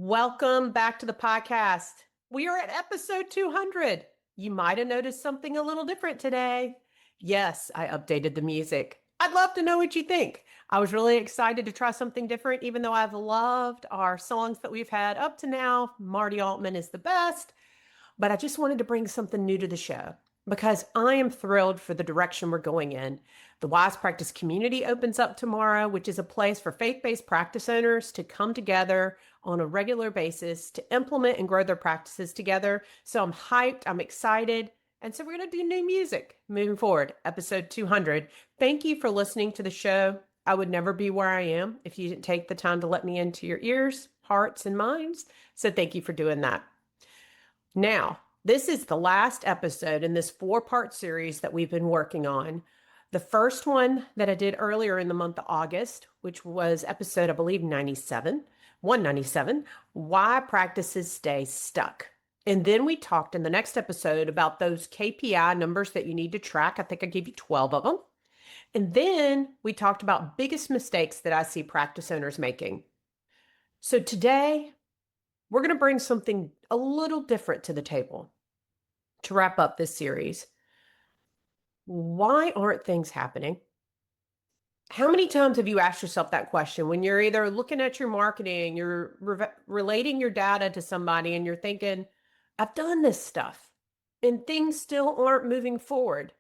Welcome back to the podcast. We are at episode 200. You might have noticed something a little different today. Yes, I updated the music. I'd love to know what you think. I was really excited to try something different, even though I've loved our songs that we've had up to now. Marty Altman is the best, but I just wanted to bring something new to the show because I am thrilled for the direction we're going in. The Wise Practice community opens up tomorrow, which is a place for faith-based practice owners to come together on a regular basis to implement and grow their practices together. So I'm hyped, I'm excited. And so we're going to do new music moving forward, episode 200. Thank you for listening to the show. I would never be where I am if you didn't take the time to let me into your ears, hearts, and minds. So thank you for doing that. Now, this is the last episode in this 4-part series that we've been working on. The first one that I did earlier in the month of August, which was episode, I believe, 197, Why Practices Stay Stuck. And then we talked in the next episode about those KPI numbers that you need to track. I think I gave you 12 of them. And then we talked about biggest mistakes that I see practice owners making. So today, we're going to bring something a little different to the table to wrap up this series. Why aren't things happening? How many times have you asked yourself that question when you're either looking at your marketing, you're relating your data to somebody and you're thinking, I've done this stuff and things still aren't moving forward.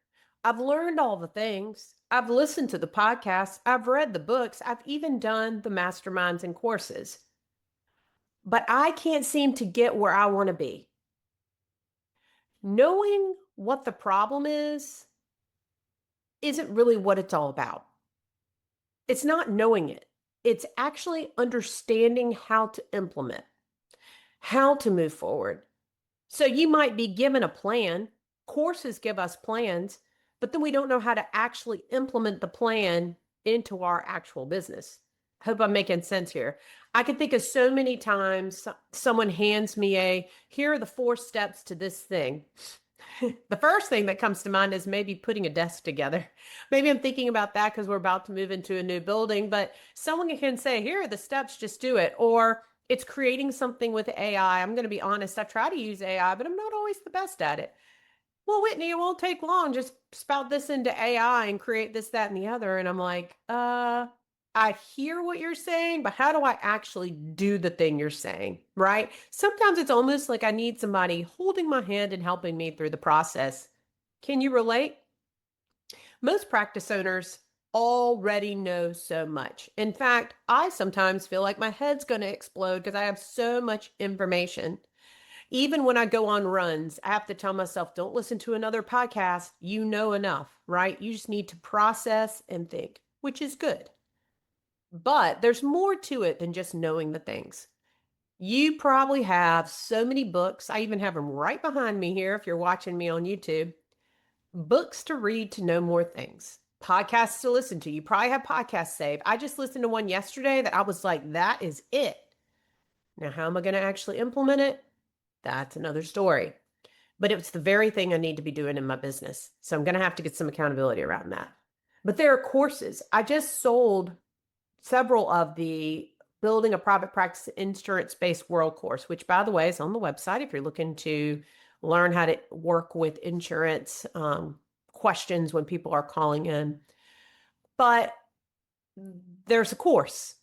I've learned all the things. I've listened to the podcasts. I've read the books. I've even done the masterminds and courses. But I can't seem to get where I want to be. Knowing what the problem is isn't really what it's all about. It's not knowing it. It's actually understanding how to implement, how to move forward. So you might be given a plan. Courses give us plans, but then we don't know how to actually implement the plan into our actual business. Hope I'm making sense here. I can think of so many times someone hands me here are the 4 steps to this thing. The first thing that comes to mind is maybe putting a desk together. Maybe I'm thinking about that because we're about to move into a new building, but someone can say, here are the steps, just do it. Or it's creating something with AI. I'm going to be honest, I try to use AI, but I'm not always the best at it. Well, Whitney, it won't take long. Just spout this into AI and create this, that, and the other. And I'm like, I hear what you're saying, but how do I actually do the thing you're saying, right? Sometimes it's almost like I need somebody holding my hand and helping me through the process. Can you relate? Most practice owners already know so much. In fact, I sometimes feel like my head's going to explode because I have so much information. Even when I go on runs, I have to tell myself, don't listen to another podcast. You know enough, right? You just need to process and think, which is good. But there's more to it than just knowing the things. You probably have so many books. I even have them right behind me here if you're watching me on YouTube. Books to read to know more things. Podcasts to listen to. You probably have podcasts saved. I just listened to one yesterday that I was like, that is it. Now, how am I going to actually implement it? That's another story. But it's the very thing I need to be doing in my business. So I'm going to have to get some accountability around that. But there are courses. I just sold several of the Building a Private Practice Insurance-Based World course, which, by the way, is on the website if you're looking to learn how to work with insurance questions when people are calling in. But there's a course.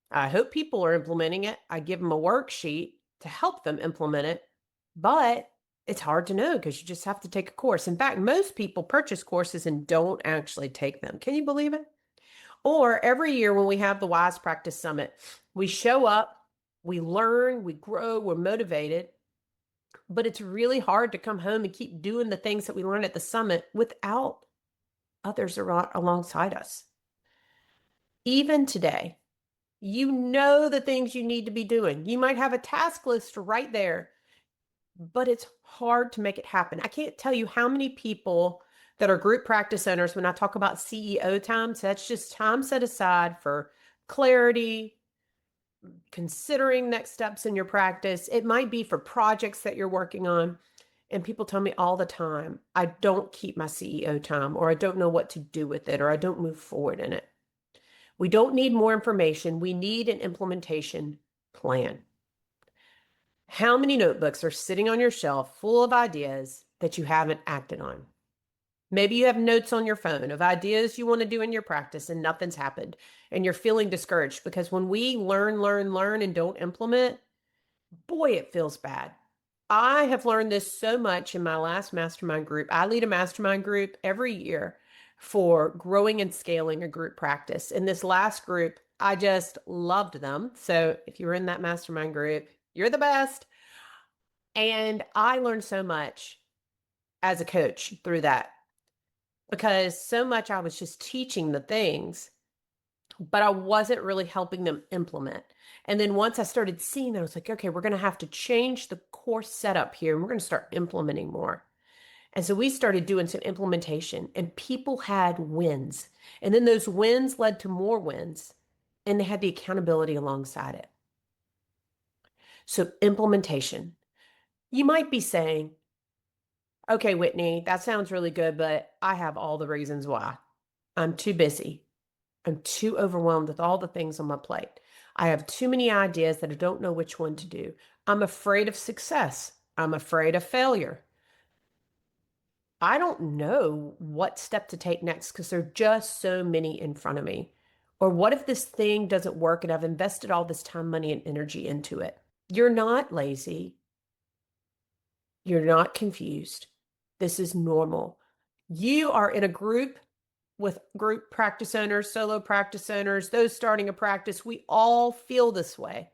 I hope people are implementing it. I give them a worksheet to help them implement it, but it's hard to know because you just have to take a course. In fact, most people purchase courses and don't actually take them. Can you believe it? Or every year when we have the Wise Practice Summit, we show up, we learn, we grow, we're motivated, but it's really hard to come home and keep doing the things that we learn at the summit without others alongside us. Even today, you know the things you need to be doing. You might have a task list right there, but it's hard to make it happen. I can't tell you how many people that are group practice owners, when I talk about CEO time, so that's just time set aside for clarity, considering next steps in your practice. It might be for projects that you're working on. And people tell me all the time, I don't keep my CEO time, or I don't know what to do with it, or I don't move forward in it. We don't need more information. We need an implementation plan. How many notebooks are sitting on your shelf full of ideas that you haven't acted on? Maybe you have notes on your phone of ideas you want to do in your practice and nothing's happened and you're feeling discouraged because when we learn and don't implement, boy, it feels bad. I have learned this so much in my last mastermind group. I lead a mastermind group every year for growing and scaling a group practice. In this last group, I just loved them. So if you were in that mastermind group, you're the best. And I learned so much as a coach through that because so much I was just teaching the things, but I wasn't really helping them implement. And then once I started seeing that, I was like, okay, we're going to have to change the course setup here and we're going to start implementing more. And so we started doing some implementation and people had wins. And then those wins led to more wins and they had the accountability alongside it. So implementation. You might be saying, okay, Whitney, that sounds really good, but I have all the reasons why. I'm too busy. I'm too overwhelmed with all the things on my plate. I have too many ideas that I don't know which one to do. I'm afraid of success. I'm afraid of failure. I don't know what step to take next because there are just so many in front of me. Or what if this thing doesn't work and I've invested all this time, money, and energy into it? You're not lazy. You're not confused. This is normal. You are in a group with group practice owners, solo practice owners, those starting a practice. We all feel this way.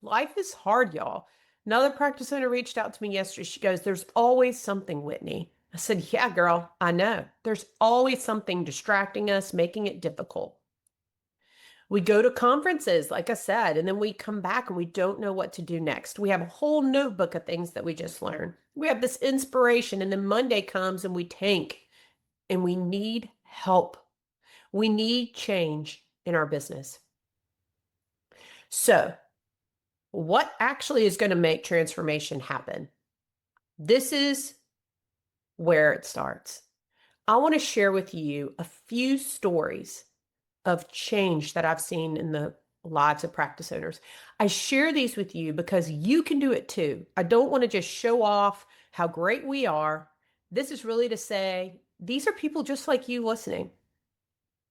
Life is hard, y'all. Another practice owner reached out to me yesterday. She goes, there's always something, Whitney. I said, yeah, girl, I know. There's always something distracting us, making it difficult. We go to conferences, like I said, and then we come back and we don't know what to do next. We have a whole notebook of things that we just learned. We have this inspiration, and then Monday comes and we tank and we need help. We need change in our business. So, what actually is going to make transformation happen? This is where it starts. I want to share with you a few stories of change that I've seen in the lives of practice owners. I share these with you because you can do it too. I don't want to just show off how great we are. This is really to say, these are people just like you listening.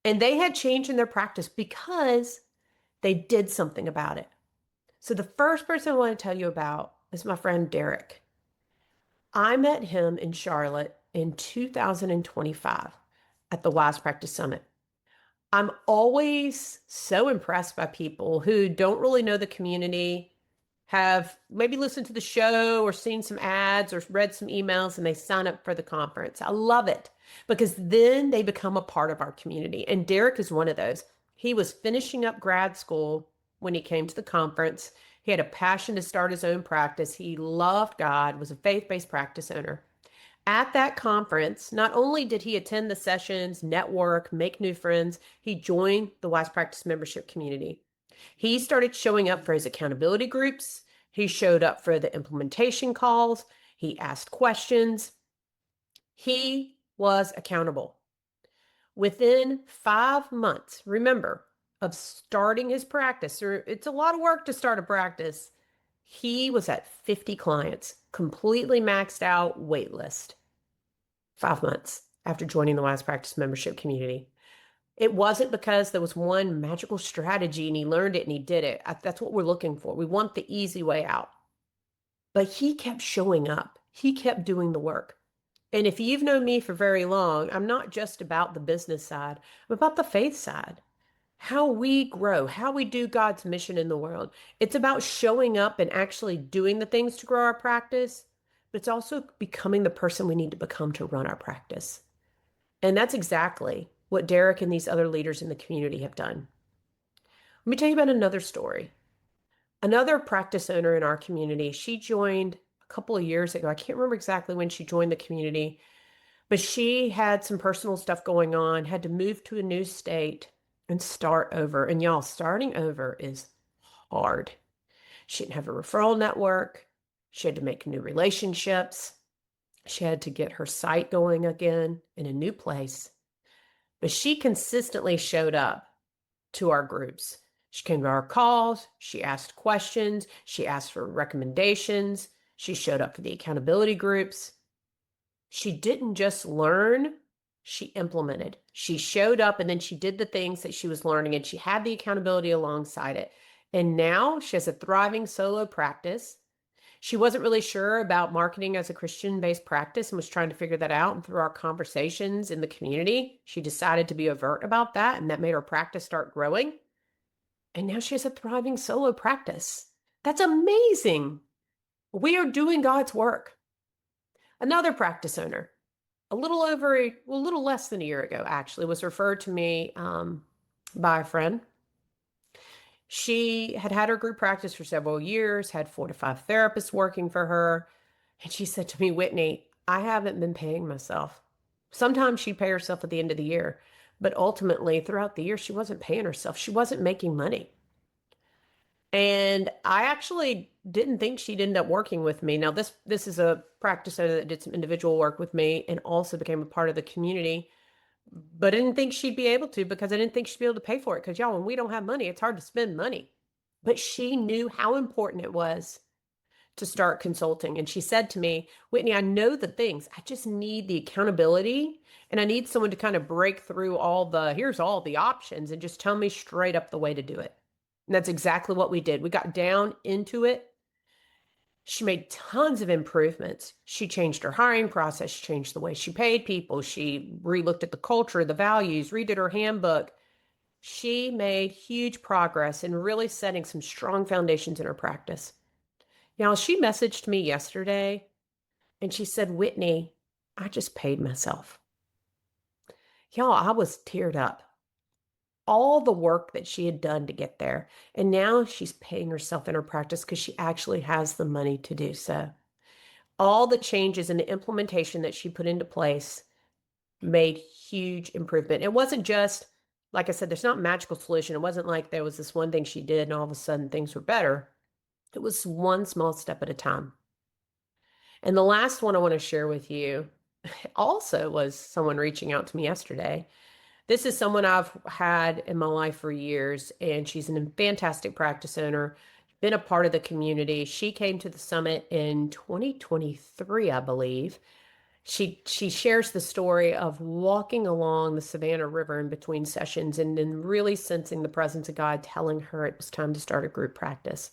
And they had change in their practice because they did something about it. So the first person I want to tell you about is my friend Derek. I met him in Charlotte in 2025 at the Wise Practice Summit. I'm always so impressed by people who don't really know the community, have maybe listened to the show or seen some ads or read some emails and they sign up for the conference. I love it because then they become a part of our community. And Derek is one of those. He was finishing up grad school when he came to the conference. He had a passion to start his own practice. He loved God, was a faith-based practice owner. At that conference, not only did he attend the sessions, network, make new friends, he joined the Wise Practice membership community. He started showing up for his accountability groups. He showed up for the implementation calls. He asked questions. He was accountable. Within 5 months, remember, of starting his practice, it's a lot of work to start a practice. He was at 50 clients, completely maxed out wait list. 5 months after joining the Wise Practice membership community. It wasn't because there was one magical strategy and he learned it and he did it. That's what we're looking for. We want the easy way out. But he kept showing up. He kept doing the work. And if you've known me for very long, I'm not just about the business side. I'm about the faith side. How we grow, how we do God's mission in the world. It's about showing up and actually doing the things to grow our practice, but it's also becoming the person we need to become to run our practice. And that's exactly what Derek and these other leaders in the community have done. Let me tell you about another story. Another practice owner in our community, she joined a couple of years ago. I can't remember exactly when she joined the community, but she had some personal stuff going on, had to move to a new state and start over. And y'all, starting over is hard. She didn't have a referral network. She had to make new relationships. She had to get her site going again in a new place. But she consistently showed up to our groups. She came to our calls. She asked questions. She asked for recommendations. She showed up for the accountability groups. She didn't just learn, she implemented. She showed up and then she did the things that she was learning and she had the accountability alongside it. And now she has a thriving solo practice. She wasn't really sure about marketing as a Christian-based practice and was trying to figure that out. And through our conversations in the community, she decided to be overt about that, and that made her practice start growing. And now she has a thriving solo practice. That's amazing. We are doing God's work. Another practice owner, a little less than a year ago, actually, was referred to me by a friend. She had had her group practice for several years, had 4 to 5 therapists working for her. And she said to me, Whitney, I haven't been paying myself. Sometimes she'd pay herself at the end of the year, but ultimately throughout the year, she wasn't paying herself. She wasn't making money. And I actually didn't think she'd end up working with me. Now, this is a practice owner that did some individual work with me and also became a part of the community. But I didn't think she'd be able to because I didn't think she'd be able to pay for it. Because y'all, when we don't have money, it's hard to spend money. But she knew how important it was to start consulting. And she said to me, Whitney, I know the things. I just need the accountability. And I need someone to kind of break through here's all the options and just tell me straight up the way to do it. And that's exactly what we did. We got down into it. She made tons of improvements. She changed her hiring process. She changed the way she paid people. She relooked at the culture, the values, redid her handbook. She made huge progress in really setting some strong foundations in her practice. Now, she messaged me yesterday and she said, Whitney, I just paid myself. Y'all, I was teared up. All the work that she had done to get there. And now she's paying herself in her practice because she actually has the money to do so. All the changes and the implementation that she put into place made huge improvement. It wasn't just, like I said, there's not a magical solution. It wasn't like there was this one thing she did and all of a sudden things were better. It was one small step at a time. And the last one I want to share with you also was someone reaching out to me yesterday. This is someone I've had in my life for years, and she's a fantastic practice owner, been a part of the community. She came to the summit in 2023, I believe. She shares the story of walking along the Savannah River in between sessions and then really sensing the presence of God telling her it was time to start a group practice.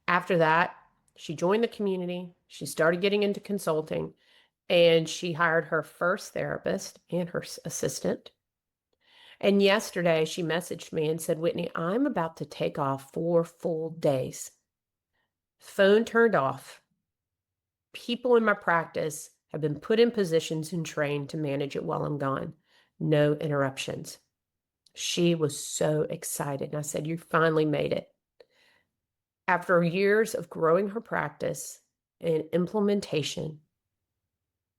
After that, she joined the community. She started getting into consulting, and she hired her first therapist and her assistant. And yesterday she messaged me and said, Whitney, I'm about to take off 4 full days. Phone turned off. People in my practice have been put in positions and trained to manage it while I'm gone. No interruptions. She was so excited. And I said, you finally made it. After years of growing her practice and implementation,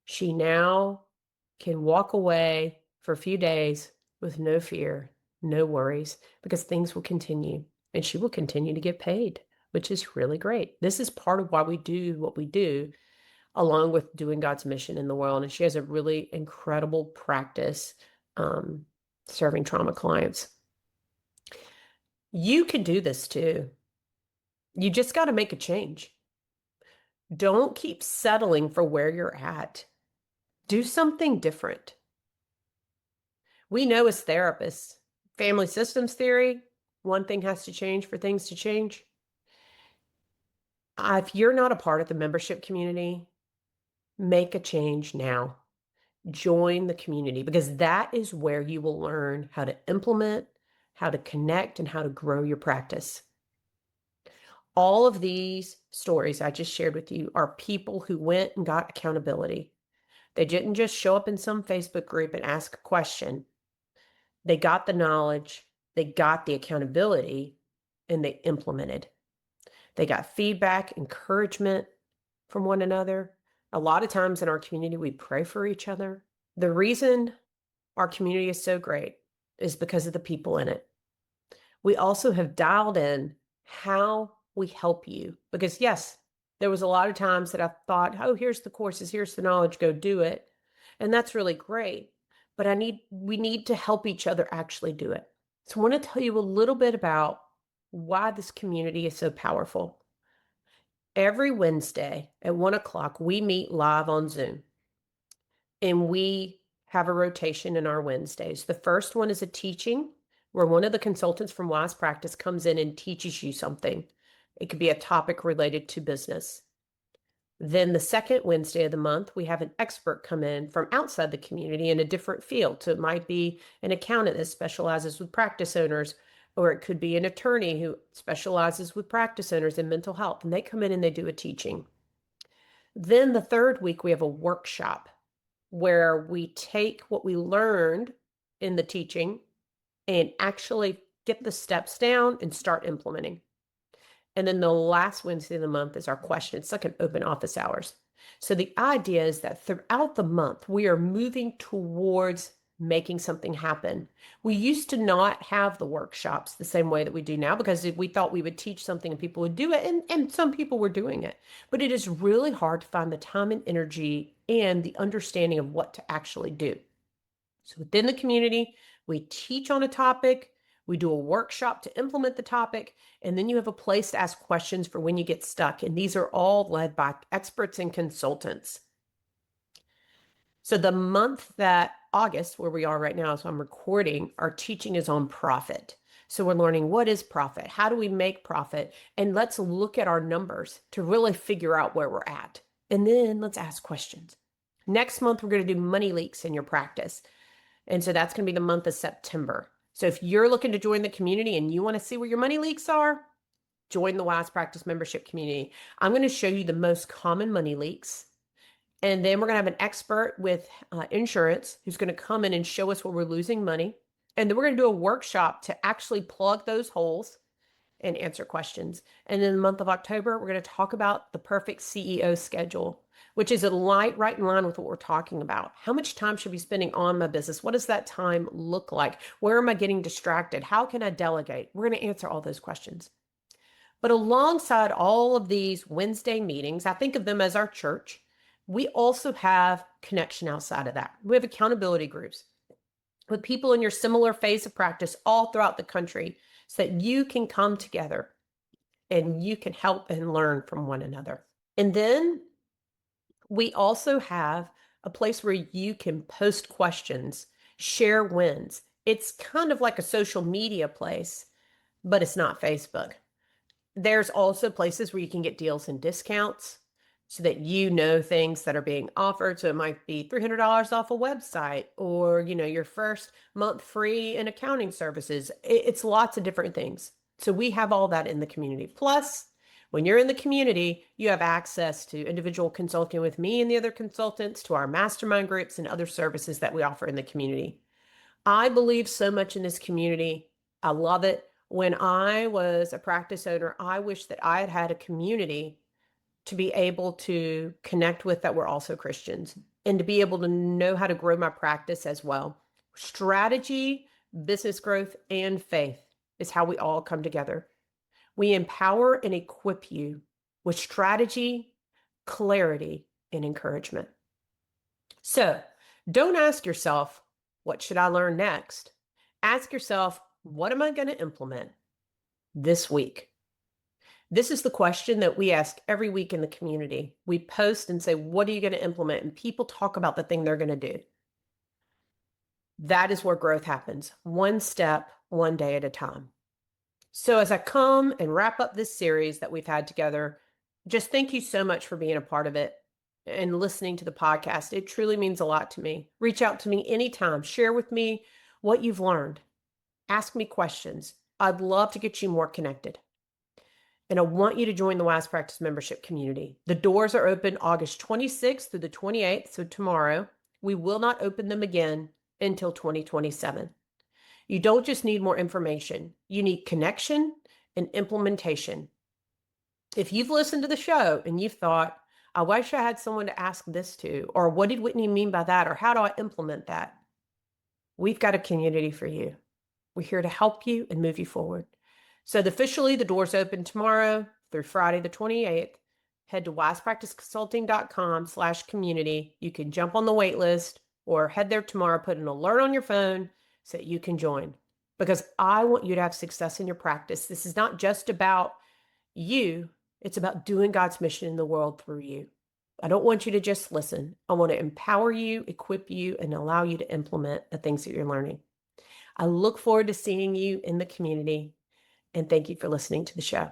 she now can walk away for a few days with no fear, no worries, because things will continue and she will continue to get paid, which is really great. This is part of why we do what we do, along with doing God's mission in the world. And she has a really incredible practice serving trauma clients. You can do this too. You just got to make a change. Don't keep settling for where you're at. Do something different. We know as therapists, family systems theory, one thing has to change for things to change. If you're not a part of the membership community, make a change now. Join the community because that is where you will learn how to implement, how to connect, and how to grow your practice. All of these stories I just shared with you are people who went and got accountability. They didn't just show up in some Facebook group and ask a question. They got the knowledge, they got the accountability, and they implemented. They got feedback, encouragement from one another. A lot of times in our community, we pray for each other. The reason our community is so great is because of the people in it. We also have dialed in how we help you because, yes, there was a lot of times that I thought, oh, here's the courses, here's the knowledge, go do it. And that's really great. But we need to help each other actually do it. So I want to tell you a little bit about why this community is so powerful. Every Wednesday at 1 o'clock, we meet live on Zoom and we have a rotation in our Wednesdays. The first one is a teaching where one of the consultants from Wise Practice comes in and teaches you something. It could be a topic related to business. Then the second Wednesday of the month, we have an expert come in from outside the community in a different field. So it might be an accountant that specializes with practice owners, or it could be an attorney who specializes with practice owners in mental health, and they come in and they do a teaching. Then the third week, we have a workshop where we take what we learned in the teaching and actually get the steps down and start implementing. And then the last Wednesday of the month is our question. It's like an open office hours. So the idea is that throughout the month, we are moving towards making something happen. We used to not have the workshops the same way that we do now because we thought we would teach something and people would do it, and some people were doing it. But it is really hard to find the time and energy and the understanding of what to actually do. So within the community, we teach on a topic, we do a workshop to implement the topic, and then you have a place to ask questions for when you get stuck. And these are all led by experts and consultants. So the month that August, where we are right now, so I'm recording, our teaching is on profit. So we're learning what is profit? How do we make profit? And let's look at our numbers to really figure out where we're at. And then let's ask questions. Next month, we're going to do money leaks in your practice. And so that's going to be the month of September. So if you're looking to join the community and you want to see where your money leaks are, join the Wise Practice membership community. I'm going to show you the most common money leaks. And then we're going to have an expert with insurance who's going to come in and show us where we're losing money. And then we're going to do a workshop to actually plug those holes and answer questions. And in the month of October, we're going to talk about the perfect CEO schedule, which is right in line with what we're talking about. How much time should we be spending on my business? What does that time look like? Where am I getting distracted? How can I delegate? We're going to answer all those questions. But alongside all of these Wednesday meetings, I think of them as our church. We also have connection outside of that. We have accountability groups with people in your similar phase of practice all throughout the country so that you can come together and you can help and learn from one another. And then we also have a place where you can post questions, share wins. It's kind of like a social media place, but it's not Facebook. There's also places where you can get deals and discounts so that you know things that are being offered. So it might be $300 off a website or, your first month free in accounting services. It's lots of different things. So we have all that in the community. Plus, when you're in the community, you have access to individual consulting with me and the other consultants, to our mastermind groups and other services that we offer in the community. I believe so much in this community. I love it. When I was a practice owner, I wish that I had had a community to be able to connect with that were also Christians and to be able to know how to grow my practice as well. Strategy, business growth, and faith is how we all come together. We empower and equip you with strategy, clarity, and encouragement. So don't ask yourself, what should I learn next? Ask yourself, what am I going to implement this week? This is the question that we ask every week in the community. We post and say, what are you going to implement? And people talk about the thing they're going to do. That is where growth happens, one step, one day at a time. So as I come and wrap up this series that we've had together, just thank you so much for being a part of it and listening to the podcast. It truly means a lot to me. Reach out to me anytime. Share with me what you've learned. Ask me questions. I'd love to get you more connected. And I want you to join the Wise Practice membership community. The doors are open August 26th through the 28th, so tomorrow. We will not open them again until 2027. You don't just need more information. You need connection and implementation. If you've listened to the show and you've thought, I wish I had someone to ask this to, or what did Whitney mean by that, or how do I implement that? We've got a community for you. We're here to help you and move you forward. So officially, the doors open tomorrow through Friday the 28th. Head to wisepracticeconsulting.com/community. You can jump on the wait list or head there tomorrow, put an alert on your phone so that you can join. because I want you to have success in your practice. This is not just about you, it's about doing God's mission in the world through you. I don't want you to just listen. I want to empower you, equip you, and allow you to implement the things that you're learning. I look forward to seeing you in the community, and thank you for listening to the show.